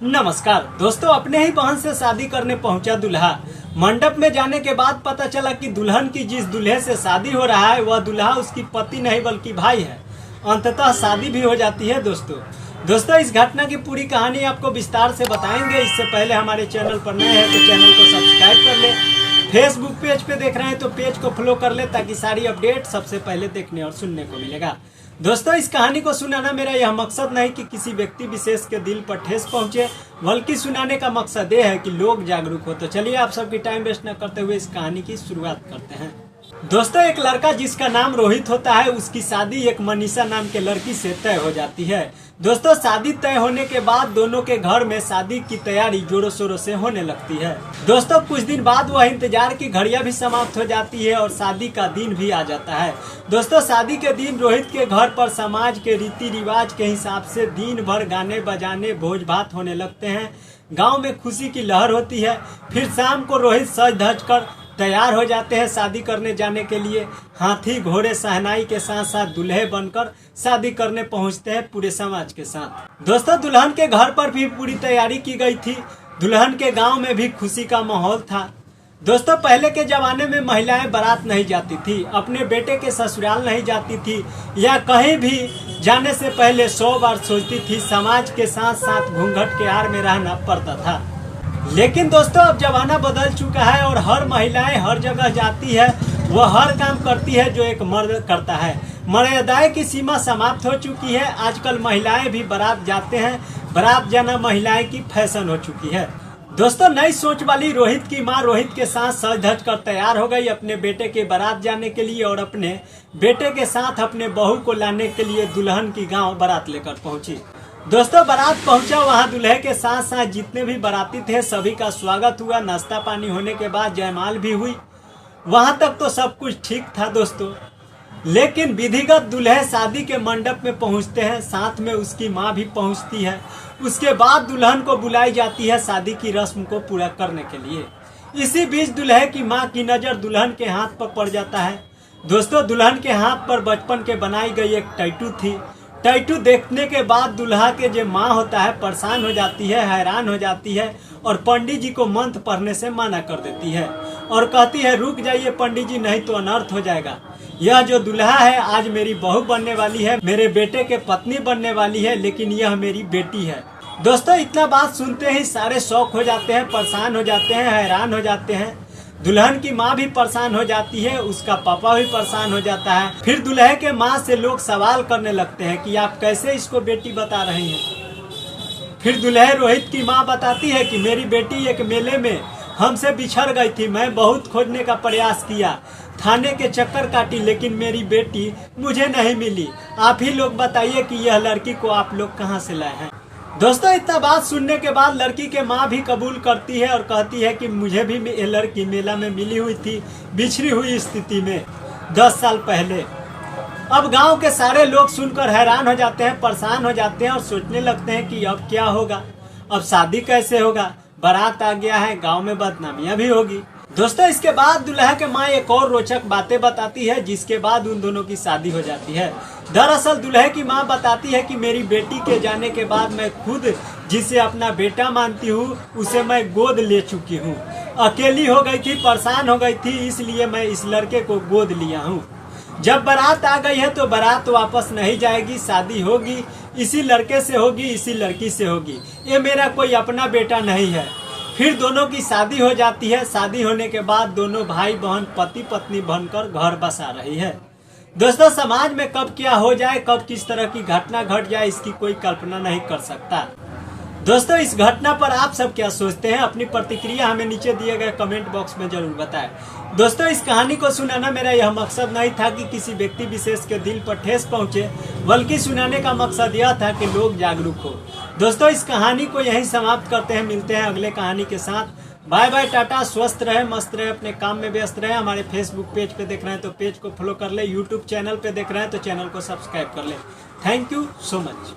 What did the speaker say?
नमस्कार दोस्तों, अपने ही बहन से शादी करने पहुंचा दूल्हा। मंडप में जाने के बाद पता चला कि दुल्हन की जिस दूल्हे से शादी हो रहा है वह दूल्हा उसकी पति नहीं बल्कि भाई है। अंततः शादी भी हो जाती है। दोस्तों इस घटना की पूरी कहानी आपको विस्तार से बताएंगे। इससे पहले हमारे चैनल पर नए हैं तो चैनल को सब्सक्राइब कर ले। फेसबुक पेज पे देख रहे हैं तो पेज को फॉलो कर ले ताकि सारी अपडेट सबसे पहले देखने और सुनने को मिलेगा। दोस्तों इस कहानी को सुनाना मेरा यह मकसद नहीं कि किसी व्यक्ति विशेष के दिल पर ठेस पहुंचे, बल्कि सुनाने का मकसद यह है कि लोग जागरूक हो। तो चलिए आप सबकी टाइम वेस्ट न करते हुए इस कहानी की शुरुआत करते हैं। दोस्तों एक लड़का जिसका नाम रोहित होता है, उसकी शादी एक मनीषा नाम के लड़की से तय हो जाती है। दोस्तों शादी तय होने के बाद दोनों के घर में शादी की तैयारी जोरों शोरों से होने लगती है। दोस्तों कुछ दिन बाद वह इंतजार की घड़ियां भी समाप्त हो जाती है और शादी का दिन भी आ जाता है। दोस्तों शादी के दिन रोहित के घर पर समाज के रीति रिवाज के हिसाब से दिन भर गाने बजाने भोज भात होने लगते हैं। गाँव में खुशी की लहर होती है। फिर शाम को रोहित सज धज कर तैयार हो जाते हैं शादी करने जाने के लिए। हाथी घोड़े शहनाई के साथ साथ दूल्हे बनकर शादी करने पहुंचते हैं पूरे समाज के साथ। दोस्तों दुल्हन के घर पर भी पूरी तैयारी की गई थी। दुल्हन के गांव में भी खुशी का माहौल था। दोस्तों पहले के जमाने में महिलाएं बारात नहीं जाती थी, अपने बेटे के ससुराल नहीं जाती थी, या कहीं भी जाने से पहले 100 बार सोचती थी। समाज के साथ साथ घूंघट के आड़ में रहना पड़ता था। लेकिन दोस्तों अब जमाना बदल चुका है और हर महिलाएं हर जगह जाती है, वह हर काम करती है जो एक मर्द करता है। मर्यादाएं की सीमा समाप्त हो चुकी है। आजकल महिलाएं भी बारात जाते हैं। बारात जाना महिलाएं की फैशन हो चुकी है। दोस्तों नई सोच वाली रोहित की मां रोहित के साथ सज धज कर तैयार हो गई अपने बेटे के बारात जाने के लिए, और अपने बेटे के साथ अपने बहू को लाने के लिए दुल्हन की गाँव बारात लेकर पहुंची। दोस्तों बारात पहुंचा, वहां दूल्हे के साथ साथ जितने भी बाराती थे सभी का स्वागत हुआ। नाश्ता पानी होने के बाद जयमाल भी हुई। वहां तक तो सब कुछ ठीक था दोस्तों, लेकिन विधिवत दूल्हे शादी के मंडप में पहुंचते हैं, साथ में उसकी मां भी पहुंचती है। उसके बाद दुल्हन को बुलाई जाती है शादी की रस्म को पूरा करने के लिए। इसी बीच दूल्हे की माँ की नजर दुल्हन के हाथ पर पड़ जाता है। दोस्तों दुल्हन के हाथ पर बचपन के बनाई गई एक टैटू थी। टैटू देखने के बाद दूल्हा के जो माँ होता है परेशान हो जाती है, हैरान हो जाती है और पंडित जी को मंत्र पढ़ने से मना कर देती है और कहती है रुक जाइए पंडित जी, नहीं तो अनर्थ हो जाएगा। यह जो दूल्हा है आज मेरी बहू बनने वाली है, मेरे बेटे के पत्नी बनने वाली है, लेकिन यह मेरी बेटी है। दोस्तों इतना बात सुनते ही सारे शौक हो जाते हैं, परेशान हो जाते हैं, हैरान हो जाते हैं। दुल्हन की माँ भी परेशान हो जाती है, उसका पापा भी परेशान हो जाता है। फिर दूल्हे के माँ से लोग सवाल करने लगते हैं कि आप कैसे इसको बेटी बता रहे हैं। फिर दूल्हे रोहित की माँ बताती है कि मेरी बेटी एक मेले में हमसे बिछड़ गई थी, मैं बहुत खोजने का प्रयास किया, थाने के चक्कर काटी, लेकिन मेरी बेटी मुझे नहीं मिली। आप ही लोग बताइए कि यह लड़की को आप लोग कहाँ से लाए हैं। दोस्तों इतना बात सुनने के बाद लड़की के माँ भी कबूल करती है और कहती है कि मुझे भी ये लड़की मेला में मिली हुई थी, बिछड़ी हुई स्थिति में 10 साल पहले। अब गांव के सारे लोग सुनकर हैरान हो जाते हैं, परेशान हो जाते हैं और सोचने लगते हैं कि अब क्या होगा, अब शादी कैसे होगा। बारात आ गया है, गाँव में बदनामियां भी होगी। दोस्तों इसके बाद दूल्हा के माँ एक और रोचक बातें बताती है, जिसके बाद उन दोनों की शादी हो जाती है। दरअसल दूल्हे की माँ बताती है कि मेरी बेटी के जाने के बाद मैं खुद जिसे अपना बेटा मानती हूँ उसे मैं गोद ले चुकी हूँ। अकेली हो गई थी, परेशान हो गई थी, इसलिए मैं इस लड़के को गोद लिया हूँ। जब बारात आ गई है तो बारात वापस नहीं जाएगी, शादी होगी, इसी लड़के से होगी, इसी लड़की से होगी। ये मेरा कोई अपना बेटा नहीं है। फिर दोनों की शादी हो जाती है। शादी होने के बाद दोनों भाई बहन पति पत्नी बनकर घर बसा रही है। दोस्तों समाज में कब क्या हो जाए, कब किस तरह की घटना घट जाए, इसकी कोई कल्पना नहीं कर सकता। दोस्तों इस घटना पर आप सब क्या सोचते हैं, अपनी प्रतिक्रिया हमें नीचे दिए गए कमेंट बॉक्स में जरूर बताएं। दोस्तों इस कहानी को सुनाना मेरा यह मकसद नहीं था कि किसी व्यक्ति विशेष के दिल पर ठेस पहुंचे, बल्कि सुनाने का मकसद यह था कि लोग जागरूक हो। दोस्तों इस कहानी को यहीं समाप्त करते हैं, मिलते हैं अगले कहानी के साथ। बाय बाय, टाटा, स्वस्थ रहे, मस्त रहे, अपने काम में व्यस्त रहे। हमारे फेसबुक पेज पे देख रहे हैं तो पेज को फॉलो कर ले, यूट्यूब चैनल पे देख रहे हैं तो चैनल को सब्सक्राइब कर ले। Thank you so much.